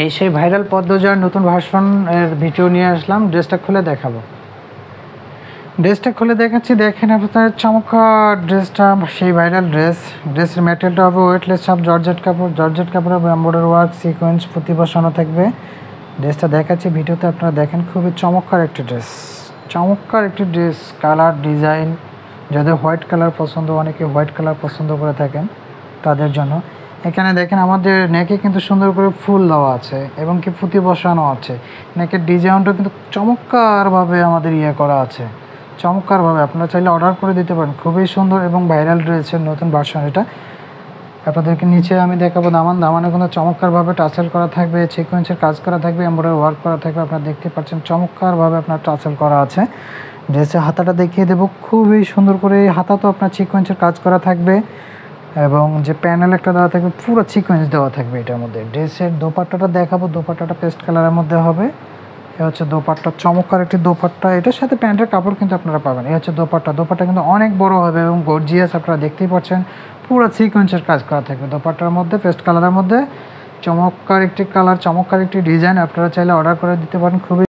এই সেই ভাইরাল পদ্মজয়ের নতুন ভার্সন এর ভিডিও নিয়ে আসলাম। ড্রেসটা খুলে দেখাবো। ড্রেসটা খুলে দেখাচ্ছি, দেখেন আপনার চমৎকার ড্রেসটা, সেই ভাইরাল ড্রেসের ম্যাটেরিয়ালটা হবে ওয়েটলেস সব জর্জেট কাপড় হবে, এমব্রয়ডারি ওয়ার্ক সিকোয়েন্স পুঁতি বসানো থাকবে। ড্রেসটা দেখাচ্ছি ভিডিওতে, আপনারা দেখেন। খুবই চমৎকার একটি ড্রেস, কালার ডিজাইন। যাদের হোয়াইট কালার পছন্দ, অনেকে হোয়াইট কালার পছন্দ করে থাকেন তাদের জন্য। এখানে দেখেন আমাদের নেকে কিন্তু সুন্দর করে ফুল দেওয়া আছে এবং কি পুঁতি বসানো আছে। নেকের ডিজাইনটা কিন্তু চমৎকারভাবে আমাদের করা আছে, চমৎকারভাবে। আপনারা চাইলে অর্ডার করে দিতে পারেন। খুবই সুন্দর এবং ভাইরাল ড্রেসের নতুন ভার্সন এটা। আপনাদেরকে নিচে আমি দেখাবো দামানে কিন্তু চমৎকারভাবে টাচেল করা থাকবে, সিকোয়েন্সের কাজ করা থাকবে, এমব্রয়ডারি ওয়ার্ক করা থাকবে। আপনারা দেখতে পাচ্ছেন চমৎকারভাবে আপনার টাচেল করা আছে। ড্রেসের হাতাটা দেখিয়ে দেবো, খুবই সুন্দর করে হাতা তো আপনার সিকোয়েন্সের কাজ করা থাকবে এবং যে প্যানেল একটা দেওয়া থাকবে পুরো সিকোয়েন্স দেওয়া থাকবে এটার মধ্যে। ড্রেসের দোপাট্টাটা দেখাবো, দোপাট্টাটা পেস্ট কালারের মধ্যে হবে। এ হচ্ছে দোপাট্টা, চমৎকার একটি দোপাট্টা। এটার সাথে প্যান্টের কাপড় কিন্তু আপনারা পাবেন। এই হচ্ছে দোপাট্টা কিন্তু অনেক বড় হবে এবং গর্জিয়াস, আপনারা দেখতেই পাচ্ছেন পুরো সিকোয়েন্সের কাজ করা থাকবে দোপাট্টার মধ্যে, পেস্ট কালারের মধ্যে। চমৎকার একটি কালার, চমৎকার একটি ডিজাইন। আপনারা চাইলে অর্ডার করে দিতে পারেন। খুবই